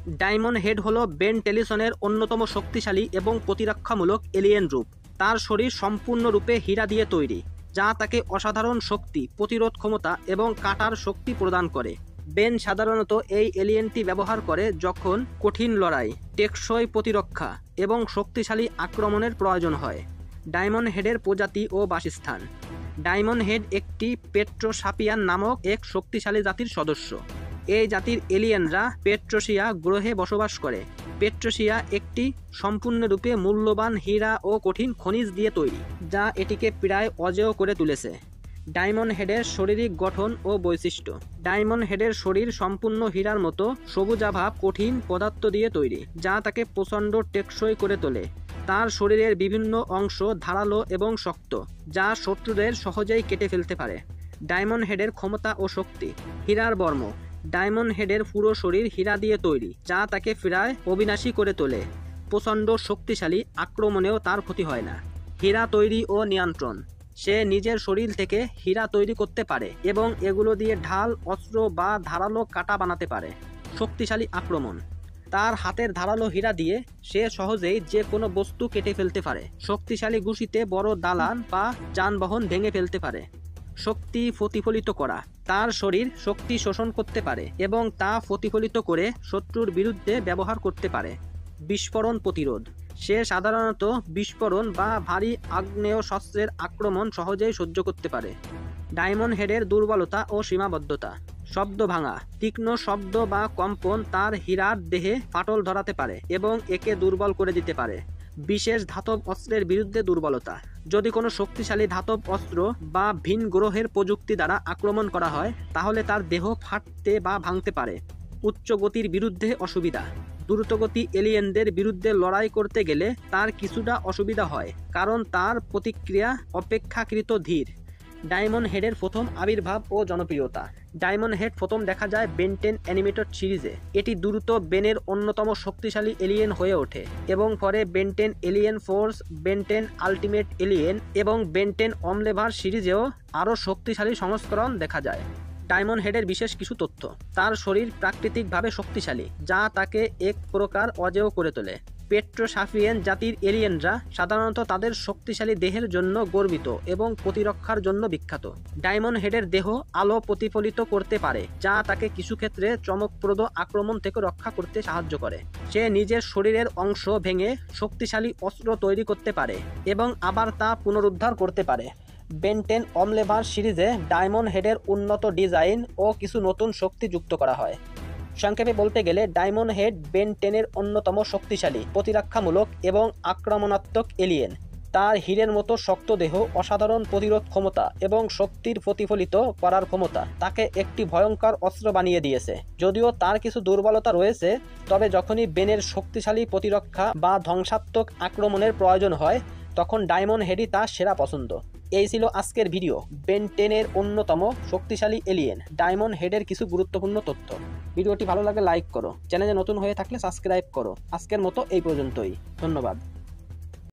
Diamond head হল Ben টেলিসনের অন্যতম শক্তিশালী এবং প্রতিরক্ষামূলক এলিয়েন রূপ। তার শরীর সম্পূর্ণরূপে হীরা দিয়ে তৈরি, যা তাকে অসাধারণ শক্তি, প্রতিরোধ ক্ষমতা এবং কাটার শক্তি প্রদান করে। বেন সাধারণত এই এলিয়েনটি ব্যবহার করে যখন কঠিন লড়াই, টেকসই প্রতিরক্ষা এবং শক্তিশালী আক্রমণের প্রয়োজন হয়। ডায়মন্ড হেডের প্রজাতি ও বাসস্থান। ডায়মন্ড হেড একটি পেট্রোসাপিয়ান নামক এক শক্তিশালী জাতির সদস্য। এই জাতির এলিয়েনরা পেট্রোসিয়া গ্রহে বসবাস করে। পেট্রোসিয়া একটি সম্পূর্ণরূপে মূল্যবান হীরা ও কঠিন খনিজ দিয়ে তৈরি, যা এটিকে প্রায় অজেয় করে তুলেছে। ডায়মন্ড হেডের শারীরিক গঠন ও বৈশিষ্ট্য। ডায়মন্ড হেডের শরীর সম্পূর্ণ হীরার মতো সবুজাভ কঠিন পদার্থ দিয়ে তৈরি, যা তাকে প্রচণ্ড টেকসই করে তোলে। তার শরীরের বিভিন্ন অংশ ধারালো এবং শক্ত, যা শত্রুদের সহজেই কেটে ফেলতে পারে। ডায়মন্ড হেডের ক্ষমতা ও শক্তি। হীরার বর্ম। ডায়মন্ড হেডের পুরো শরীর হীরা দিয়ে তৈরি, যা তাকে প্রায় অবিনাশী করে তোলে। প্রচণ্ড শক্তিশালী, আক্রমণেও তার ক্ষতি হয় না। হীরা তৈরি ও নিয়ন্ত্রণ। সে নিজের শরীর থেকে হীরা তৈরি করতে পারে এবং এগুলো দিয়ে ঢাল, অস্ত্র বা ধারালো কাঁটা বানাতে পারে। শক্তিশালী আক্রমণ। তার হাতের ধারালো হীরা দিয়ে সে সহজেই যে কোনো বস্তু কেটে ফেলতে পারে। শক্তিশালী ঘুষিতে বড় দালান বা যানবাহন ভেঙে ফেলতে পারে। শক্তি প্রতিফলিত করা। তার শরীর শক্তি শোষণ করতে পারে এবং তা প্রতিফলিত করে শত্রুর বিরুদ্ধে ব্যবহার করতে পারে। বিস্ফোরণ প্রতিরোধ। সে সাধারণত বিস্ফোরণ বা ভারী আগ্নেয়াস্ত্রের আক্রমণ সহজেই সহ্য করতে পারে। ডায়মন্ড হেডের দুর্বলতা ও সীমাবদ্ধতা। শব্দ ভাঙা। তীক্ষ্ণ শব্দ বা কম্পন তার হীরার দেহে ফাটল ধরাতে পারে এবং একে দুর্বল করে দিতে পারে। বিশেষ ধাতব অস্ত্রের বিরুদ্ধে দুর্বলতা। যদি কোনো শক্তিশালী ধাতব অস্ত্র বা ভিন গ্রহের প্রযুক্তি দ্বারা আক্রমণ করা হয়, তাহলে তার দেহ ফাটতে বা ভাঙতে পারে। উচ্চ গতির বিরুদ্ধে অসুবিধা। দ্রুতগতি এলিয়েনদের বিরুদ্ধে লড়াই করতে গেলে তার কিছুটা অসুবিধা হয়, কারণ তার প্রতিক্রিয়া অপেক্ষাকৃত ধীর। ডায়মন্ড হেডের প্রথম আবির্ভাব ও জনপ্রিয়তা। ডায়মন্ড হেড প্রথম দেখা যায় বেন 10 অ্যানিমেটেড সিরিজে। এটি দ্রুত বেনের অন্যতম শক্তিশালী এলিয়েন হয়ে ওঠে এবং পরে Ben 10 alien force, Ben 10 ultimate alien এবং বেন 10 অমলেভার সিরিজেও আরও শক্তিশালী সংস্করণ দেখা যায়। ডায়মন্ড হেডের বিশেষ কিছু তথ্য। তার শরীর প্রাকৃতিকভাবে শক্তিশালী, যা তাকে এক প্রকার অজেয় করে তোলে। পেট্রোসাপিয়ান জাতির এলিয়েনরা সাধারণত তাদের শক্তিশালী দেহের জন্য গর্বিত এবং প্রতিরক্ষার জন্য বিখ্যাত। ডায়মন্ড হেডের দেহ আলো প্রতিফলিত করতে পারে, যা তাকে কিছু ক্ষেত্রে চমকপ্রদ আক্রমণ থেকে রক্ষা করতে সাহায্য করে। সে নিজের শরীরের অংশ ভেঙে শক্তিশালী অস্ত্র তৈরি করতে পারে এবং আবার তা পুনরুদ্ধার করতে পারে। বেন 10 অমলেভার সিরিজে ডায়মন্ড হেডের উন্নত ডিজাইন ও কিছু নতুন শক্তি যুক্ত করা হয়। সংক্ষেপে বলতে গেলে ডায়মন্ড হেড বেন 10-এর অন্যতম শক্তিশালী, প্রতিরক্ষামূলক এবং আক্রমণাত্মক এলিয়েন। তার হীরের মতো শক্ত দেহ, অসাধারণ প্রতিরোধ ক্ষমতা এবং শক্তির প্রতিফলিত করার ক্ষমতা তাকে একটি ভয়ঙ্কর অস্ত্র বানিয়ে দিয়েছে। যদিও তার কিছু দুর্বলতা রয়েছে, তবে যখনই বেনের শক্তিশালী প্রতিরক্ষা বা ধ্বংসাত্মক আক্রমণের প্রয়োজন হয়, তখন ডায়মন্ড হেডই তার সেরা পছন্দ। এই ছিল আজকের ভিডিও। বেন 10-এর অন্যতম শক্তিশালী এলিয়েন ডায়মন্ড হেডের কিছু গুরুত্বপূর্ণ তথ্য। ভিডিওটি ভালো লাগলে লাইক করো, চ্যানেলে নতুন হয়ে থাকলে সাবস্ক্রাইব করো। আজকের মতো এই পর্যন্তই, ধন্যবাদ।